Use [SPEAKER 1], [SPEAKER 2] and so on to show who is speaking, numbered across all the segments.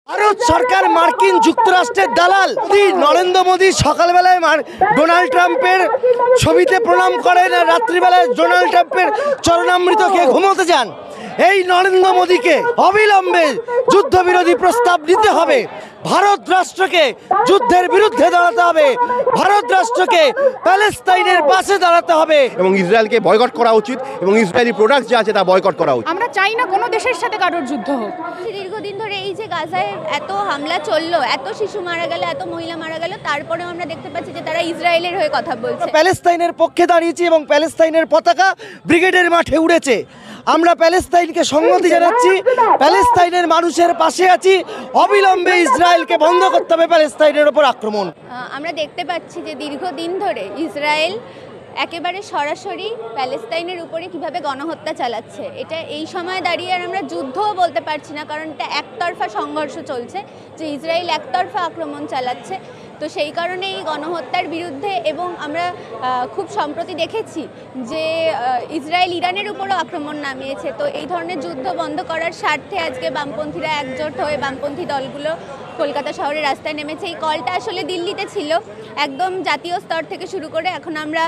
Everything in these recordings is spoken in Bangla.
[SPEAKER 1] ভারত সরকার মার্কিন যুক্তরাষ্ট্রের দালাল। নরেন্দ্র মোদী সকালবেলায় ডোনাল্ড ট্রাম্পের ছবিতে প্রণাম করেন আর রাত্রিবেলায় ডোনাল্ড ট্রাম্পের চরণামৃত খেয়ে ঘুমোতে যান। এই নরেন্দ্র মোদীকে অবিলম্বে যুদ্ধবিরোধী প্রস্তাব নিতে হবে। ভারত রাষ্ট্রকে যুদ্ধের বিরুদ্ধে দাঁড়াতে হবে। ভারত রাষ্ট্রকে প্যালেস্তাইনের পাশে দাঁড়াতে হবে
[SPEAKER 2] এবং ইসরায়েলকে বয়কট করা উচিত এবং ইসরায়েলি প্রোডাক্ট যা আছে তা বয়কট করা উচিত।
[SPEAKER 3] আমরা চাই না কোনো দেশের সাথে কারোর যুদ্ধ হোক।
[SPEAKER 4] দীর্ঘদিন ধরে এই যে গাজায় এত হামলা চললো, এত শিশু মারা গেল, এত মহিলা মারা গেল, তারপরেও আমরা দেখতে পাচ্ছি যে তারা ইসরায়েলের হয়ে কথা বলছে।
[SPEAKER 1] প্যালেস্তাইনের পক্ষে দাঁড়িয়েছি এবং প্যালেস্তাইনের পতাকা ব্রিগেডের মাঠে উড়েছে। আমরা প্যালেস্তাইনকে সংহতি জানাচ্ছি, প্যালেস্তাইনের মানুষের পাশে আছি। অবিলম্বে ইসরায়েলকে বন্ধ করতে হবে প্যালেস্তাইনের ওপর আক্রমণ।
[SPEAKER 4] আমরা দেখতে পাচ্ছি যে দীর্ঘদিন ধরে ইসরায়েল একেবারে সরাসরি প্যালেস্তাইনের উপরে কিভাবে গণহত্যা চালাচ্ছে। এটা এই সময় দাঁড়িয়ে আর আমরা যুদ্ধও বলতে পারছি না, কারণ এটা একতরফা সংঘর্ষ চলছে, যে ইসরায়েল একতরফা আক্রমণ চালাচ্ছে। তো সেই কারণে এই গণহত্যার বিরুদ্ধে, এবং আমরা খুব সম্প্রতি দেখেছি যে ইসরায়েল ইরানের উপরও আক্রমণ নামিয়েছে। তো এই ধরনের যুদ্ধ বন্ধ করার স্বার্থে আজকে বামপন্থীরা একজোট হয়ে, বামপন্থী দলগুলো কলকাতা শহরে রাস্তায় নেমেছে। এই কলটা আসলে দিল্লিতে ছিল, একদম জাতীয় স্তর থেকে শুরু করে এখন আমরা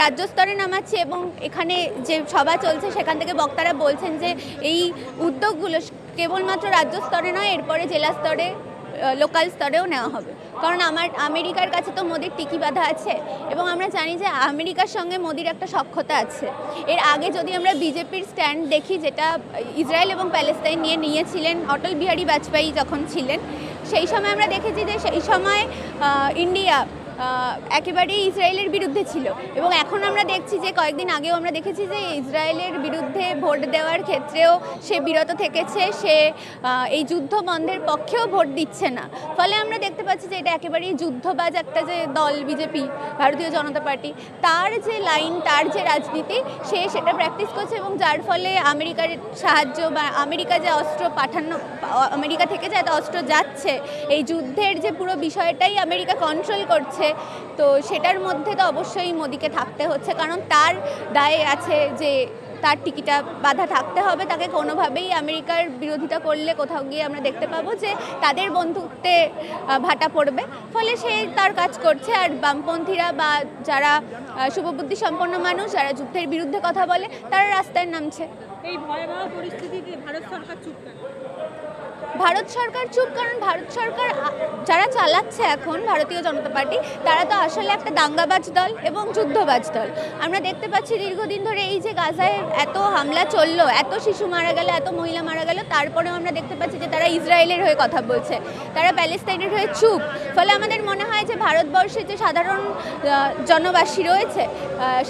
[SPEAKER 4] রাজ্য স্তরে নামাচ্ছি, এবং এখানে যে সভা চলছে সেখান থেকে বক্তারা বলছেন যে এই উদ্যোগগুলো কেবলমাত্র রাজ্য স্তরে নয়, এরপরে জেলা স্তরে, লোকাল স্তরেও নেওয়া হবে। কারণ আমেরিকার কাছে তো মোদির টিকি বাঁধা আছে, এবং আমরা জানি যে আমেরিকার সঙ্গে মোদির একটা সখ্যতা আছে। এর আগে যদি আমরা বিজেপির স্ট্যান্ড দেখি, যেটা ইসরায়েল এবং প্যালেস্তাইন নিয়ে নিয়েছিলেন অটল বিহারী বাজপেয়ী যখন ছিলেন, সেই সময় আমরা দেখেছি যে সেই সময় ইন্ডিয়া একেবারেই ইসরায়েলের বিরুদ্ধে ছিল। এবং এখন আমরা দেখছি যে কয়েকদিন আগেও আমরা দেখেছি যে ইসরায়েলের বিরুদ্ধে ভোট দেওয়ার ক্ষেত্রেও সে বিরত থেকেছে, সে এই যুদ্ধ বন্ধের পক্ষেও ভোট দিচ্ছে না। ফলে আমরা দেখতে পাচ্ছি যে এটা একেবারেই যুদ্ধবাজ একটা যে দল বিজেপি, ভারতীয় জনতা পার্টি, তার যে লাইন, তার যে রাজনীতি, সে সেটা প্র্যাকটিস করছে, এবং যার ফলে আমেরিকার সাহায্য বা আমেরিকা যে অস্ত্র পাঠানো, আমেরিকা থেকে যে এত অস্ত্র যাচ্ছে, এই যুদ্ধের যে পুরো বিষয়টাই আমেরিকা কন্ট্রোল করছে। তো সেটার মধ্যে তো অবশ্যই মোদিকে থাকতে হচ্ছে, কারণ তার দায়ে আছে যে তার টিকিটা বাধা থাকতে হবে। তাকে কোনোভাবেই আমেরিকার বিরোধিতা করলে কোথাও গিয়ে আমরা দেখতে পাবো যে তাদের বন্ধুত্বে ভাটা পড়বে। ফলে সে তার কাজ করছে, আর বামপন্থীরা বা যারা শুভবুদ্ধি সম্পন্ন মানুষ, যারা যুদ্ধের বিরুদ্ধে কথা বলে, তারা রাস্তায় নামছে।
[SPEAKER 3] এই ভয়াবহ পরিস্থিতিতে ভারত সরকার চুপ কেন?
[SPEAKER 4] ভারত সরকার চুপ কারণ ভারত সরকার যারা চালাচ্ছে এখন, ভারতীয় জনতা পার্টি, তারা তো আসলে একটা দাঙ্গাবাজ দল এবং যুদ্ধবাজ দল। আমরা দেখতে পাচ্ছি দীর্ঘদিন ধরে এই যে গাজায় এত হামলা চললো, এত শিশু মারা গেল, এত মহিলা মারা গেল, তারপরেও আমরা দেখতে পাচ্ছি যে তারা ইসরায়েলের হয়ে কথা বলছে, তারা প্যালেস্তাইনের হয়ে চুপ। ফলে আমাদের মনে হয় যে ভারতবর্ষের যে সাধারণ জনবাসী রয়েছে,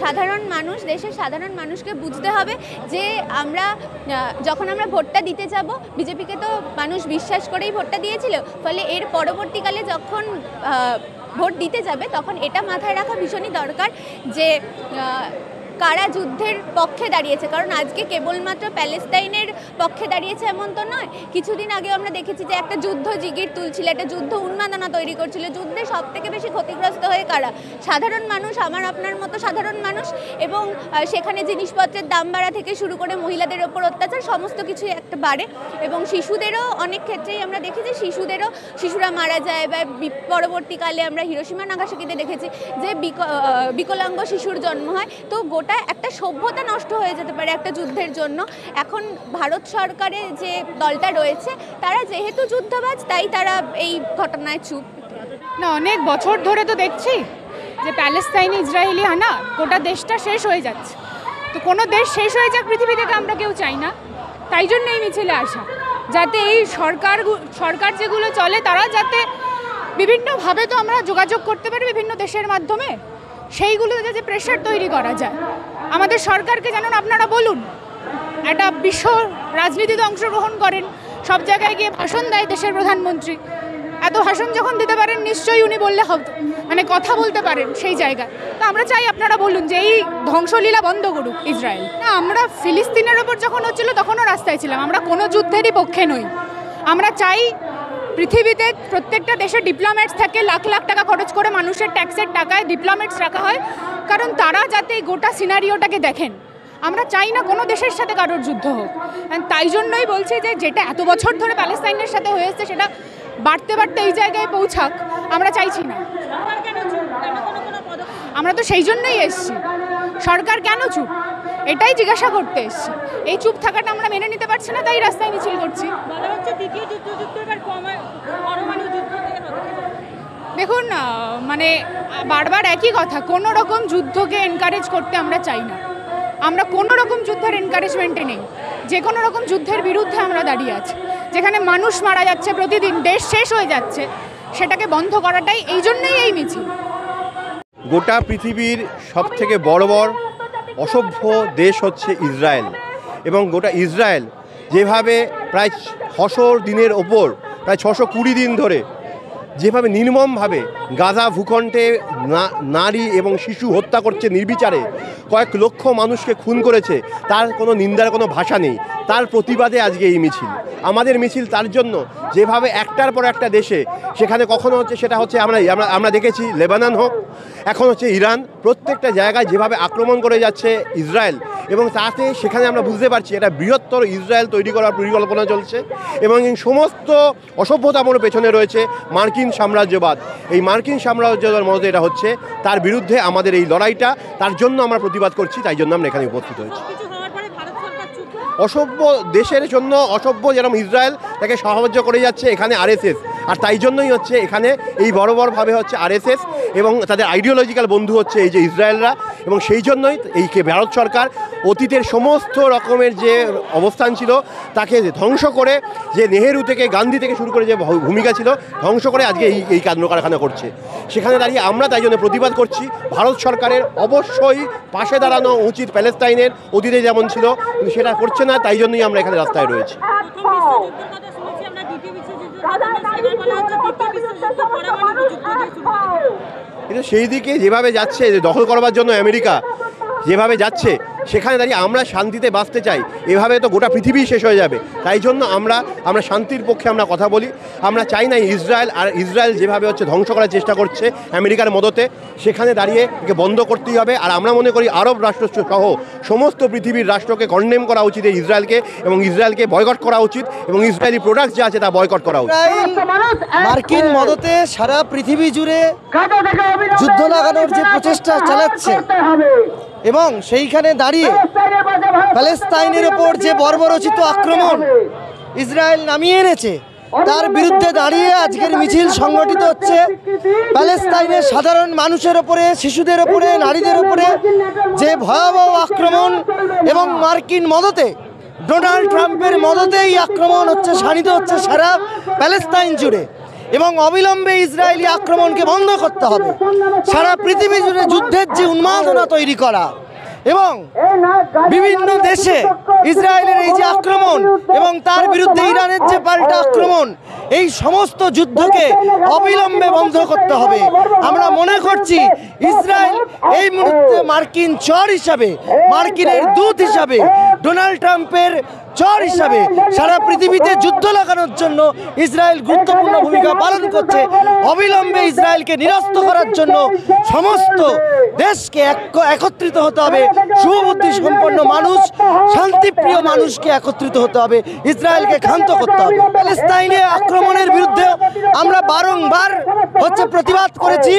[SPEAKER 4] সাধারণ মানুষ, দেশের সাধারণ মানুষকে বুঝতে হবে যে আমরা যখন আমরা ভোটটা দিতে যাব, বিজেপিকে তো মানুষ বিশ্বাস করেই ভোটটা দিয়েছিল। ফলে এর পরবর্তীকালে যখন ভোট দিতে যাবে, তখন এটা মাথায় রাখা ভীষণই দরকার যে কারা যুদ্ধের পক্ষে দাঁড়িয়েছে। কারণ আজকে কেবলমাত্র প্যালেস্তাইনের পক্ষে দাঁড়িয়েছে এমন তো নয়। কিছুদিন আগে আমরা দেখেছি যে একটা যুদ্ধ জিগির তুলছিল, একটা যুদ্ধ উন্মাদনা তৈরি করছিল। যুদ্ধে সব থেকে বেশি ক্ষতিগ্রস্ত হয়ে কারা? সাধারণ মানুষ, আমার আপনার মতো সাধারণ মানুষ। এবং সেখানে জিনিসপত্রের দাম বাড়া থেকে শুরু করে মহিলাদের ওপর অত্যাচার, সমস্ত কিছুই একটা বাড়ে। এবং শিশুদেরও অনেক ক্ষেত্রেই আমরা দেখি যে শিশুরা মারা যায়, বা পরবর্তীকালে আমরা হিরোশিমা নাগাসাকিতে দেখেছি যে বিকলাঙ্গ শিশুর জন্ম হয়। তো গোটা একটা সভ্যতা নষ্ট হয়ে যেতে পারে একটা যুদ্ধের জন্য। এখন ভারত সরকারের যে দলটা রয়েছে, তারা যেহেতু যুদ্ধবাজ, তাই তারা এই ঘটনায় চুপ।
[SPEAKER 3] না, অনেক বছর ধরে তো দেখছি যে প্যালেস্তাইনে ইসরায়েলি হানা, গোটা দেশটা শেষ হয়ে যাচ্ছে। তো কোনো দেশ শেষ হয়ে যাক পৃথিবী থেকে আমরা কেউ চাই না। তাই জন্য এই মিছিলে আসা, যাতে এই সরকার যেগুলো চলে, তারা যাতে বিভিন্নভাবে তো আমরা যোগাযোগ করতে পারি বিভিন্ন দেশের মাধ্যমে, সেইগুলো যাতে প্রেশার তৈরি করা যায়। আমাদের সরকারকে জানুন, আপনারা বলুন, একটা বিশ্ব রাজনীতিতে অংশগ্রহণ করেন, সব জায়গায় গিয়ে ভাষণ দেয় দেশের প্রধানমন্ত্রী। এত ভাষণ যখন দিতে পারেন, নিশ্চয়ই উনি বললে হবে, মানে কথা বলতে পারেন সেই জায়গায়। তো আমরা চাই আপনারা বলুন যে এই ধ্বংসলীলা বন্ধ করুক ইসরায়েল। না, আমরা ফিলিস্তিনের ওপর যখন হচ্ছিল তখনও রাস্তায় ছিলাম। আমরা কোনো যুদ্ধেরই পক্ষে নই। আমরা চাই পৃথিবীতে প্রত্যেকটা দেশে ডিপ্লোম্যাটস থাকে, লাখ লাখ টাকা খরচ করে মানুষের ট্যাক্সের টাকায় ডিপ্লোম্যাটস রাখা হয়, কারণ তারা যাতে গোটা সিনারিওটাকে দেখেন। আমরা চাই না কোনো দেশের সাথে কারোর যুদ্ধ হোক। তাই জন্যই বলছি যে যেটা এত বছর ধরে প্যালেস্তাইনের সাথে হয়েছে সেটা বাড়তে বাড়তে এই জায়গায় পৌঁছাক আমরা চাইছি না। আমরা তো সেই জন্যই এসছি, সরকার কেন চুপ এটাই জিজ্ঞাসা করতে এসছি। এই চুপ থাকাটা আমরা মেনে নিতে পারছি না, তাই রাস্তায় মিছিল করছি। দেখুন মানে বারবার একই কথা, কোনো রকম যুদ্ধকে এনকারেজ করতে আমরা চাই না। আমরা কোনো রকম যুদ্ধের এনকারেজমেন্টে নেই, যে কোনো রকম যুদ্ধের বিরুদ্ধে আমরা দাঁড়িয়ে আছি। যেখানে মানুষ মারা যাচ্ছে প্রতিদিন, দেশ শেষ হয়ে যাচ্ছে, সেটাকে বন্ধ করাটাই এই জন্যই এই মিছিল।
[SPEAKER 2] গোটা পৃথিবীর সবথেকে বড় অসভ্য দেশ হচ্ছে ইসরায়েল, এবং গোটা ইসরায়েল যেভাবে প্রায় 600 দিনের ওপর প্রায় 620 দিন ধরে যেভাবে নির্মমভাবে গাজা ভূখণ্ডে নারী এবং শিশু হত্যা করছে নির্বিচারে, কয়েক লক্ষ মানুষকে খুন করেছে, তার কোনো নিন্দার কোনো ভাষা নেই। তার প্রতিবাদে আজকে এই মিছিল, আমাদের মিছিল তার জন্য। যেভাবে একটার পর একটা দেশে সেখানে কখনো হচ্ছে সেটা হচ্ছে আমরা দেখেছি লেবানন হোক, এখন হচ্ছে ইরান, প্রত্যেকটা জায়গায় যেভাবে আক্রমণ করে যাচ্ছে ইসরায়েল, এবং তাতে সেখানে আমরা বুঝতে পারছি এটা বৃহত্তর ইসরায়েল তৈরি করার পরিকল্পনা চলছে, এবং এই সমস্ত অসভ্যতামূলক পেছনে রয়েছে মার্কিন সাম্রাজ্যবাদ। এই মার্কিন সাম্রাজ্যবাদের মধ্যে এটা হচ্ছে, তার বিরুদ্ধে আমাদের এই লড়াইটা, তার জন্য আমরা প্রতিবাদ করছি, তাই জন্য আমরা এখানে উপস্থিত হয়েছি। অসভ্য দেশের জন্য অসভ্য যেরকম ইসরায়েল তাকে সাহায্য করে যাচ্ছে এখানে আরএসএস, আর তাই জন্যই হচ্ছে এখানে এই বড়ভাবে হচ্ছে আরএসএস, এবং তাদের আইডিওলজিক্যাল বন্ধু হচ্ছে এই যে ইসরায়েলরা, এবং সেই জন্যই এই ভারত সরকার অতীতের সমস্ত রকমের যে অবস্থান ছিল তাকে ধ্বংস করে, যে নেহেরু থেকে গান্ধী থেকে শুরু করে যে ভূমিকা ছিল ধ্বংস করে আজকে এই কাণ্ড কারখানা করছে। সেখানে দাঁড়িয়ে আমরা তাই জন্য প্রতিবাদ করছি। ভারত সরকারের অবশ্যই পাশে দাঁড়ানো উচিত, প্যালেস্তাইনের অতীতে যেমন ছিল, কিন্তু সেটা করছে না, তাই জন্যই আমরা এখানে রাস্তায় রয়েছি। কিন্তু সেই দিকে যেভাবে যাচ্ছে, যে দখল করবার জন্য আমেরিকা যেভাবে যাচ্ছে, সেখানে দাঁড়িয়ে আমরা শান্তিতে বাঁচতে চাই। এভাবে তো গোটা পৃথিবী শেষ হয়ে যাবে। তাই জন্য আমরা শান্তির পক্ষে আমরা কথা বলি। আমরা চাই না ইসরায়েল যেভাবে হচ্ছে ধ্বংস করার চেষ্টা করছে আমেরিকার মদতে, সেখানে দাঁড়িয়ে একে বন্ধ করতেই হবে। আর আমরা মনে করি আরব রাষ্ট্র সহ সমস্ত পৃথিবীর রাষ্ট্রকে কন্ডেম করা উচিত এই ইসরায়েলকে, এবং ইসরায়েলকে বয়কট করা উচিত, এবং ইসরায়েলি প্রোডাক্ট যা আছে তা বয়কট করা উচিত।
[SPEAKER 1] মার্কিন মদতে সারা পৃথিবী জুড়ে যুদ্ধ লাগানোর যে প্রচেষ্টা চালাচ্ছে, এবং সেইখানে দাঁড়িয়ে প্যালেস্তাইনের ওপর যে বর্বরচিত আক্রমণ ইসরায়েল নামিয়ে এনেছে, তার বিরুদ্ধে দাঁড়িয়ে আজকের মিছিল সংগঠিত হচ্ছে। প্যালেস্তাইনের সাধারণ মানুষের ওপরে, শিশুদের ওপরে, নারীদের ওপরে যে ভয়াবহ আক্রমণ, এবং মার্কিন মদতে, ডোনাল্ড ট্রাম্পের মদতে এই আক্রমণ হচ্ছে, শানিত হচ্ছে সারা প্যালেস্তাইন জুড়ে, এবং অবিলম্বে ইসরায়েলি আক্রমণকে বন্ধ করতে হবে। সারা পৃথিবী জুড়ে যুদ্ধের যে উন্মাদনা তৈরি করা, এবং বিভিন্ন দেশে ইসরায়েলের এই যে আক্রমণ, এবং তার বিরুদ্ধে ইরানের যে পাল্টা আক্রমণ, এই সমস্ত যুদ্ধকে অবিলম্বে বন্ধ করতে হবে। আমরা মনে করছি ইসরায়েল এই মুহূর্তে মার্কিন চর হিসাবে, মার্কিনের দূত হিসাবে, ডোনাল্ড ট্রাম্পের চর হিসাবে সারা পৃথিবীতে যুদ্ধ লাগানোর জন্য ইসরায়েল গুরুত্বপূর্ণ ভূমিকা পালন করছে। অবিলম্বে ইসরায়েলকে নিরস্ত করার জন্য সমস্ত দেশকে একত্রিত হতে হবে। শুভবুদ্ধি সম্পন্ন মানুষ, শান্তিপ্রিয় মানুষকে একত্রিত হতে হবে, ইসরায়েলকে ক্ষান্ত করতে হবে। প্যালেস্তাইনে আক্রমণের বিরুদ্ধে আমরা বারংবার হচ্ছে প্রতিবাদ করেছি।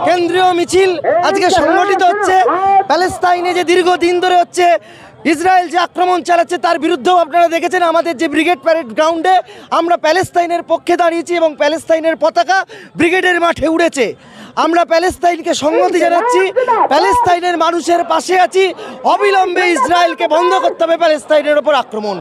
[SPEAKER 1] কেন্দ্রীয় মিছিল আজকে সংগঠিত হচ্ছে। প্যালেস্তাইনে যে দীর্ঘদিন ধরে হচ্ছে ইসরায়েল যে আক্রমণ চালাচ্ছে, তার বিরুদ্ধেও আপনারা দেখেছেন আমাদের যে ব্রিগেড প্যারেড গ্রাউন্ডে আমরা প্যালেস্তাইনের পক্ষে দাঁড়িয়েছি, এবং প্যালেস্তাইনের পতাকা ব্রিগেডের মাঠে উড়েছে। আমরা প্যালেস্তাইনকে সংহতি জানাচ্ছি, প্যালেস্তাইনের মানুষের পাশে আছি। অবিলম্বে ইসরায়েলকে বন্ধ করতে হবে প্যালেস্তাইনের ওপর আক্রমণ।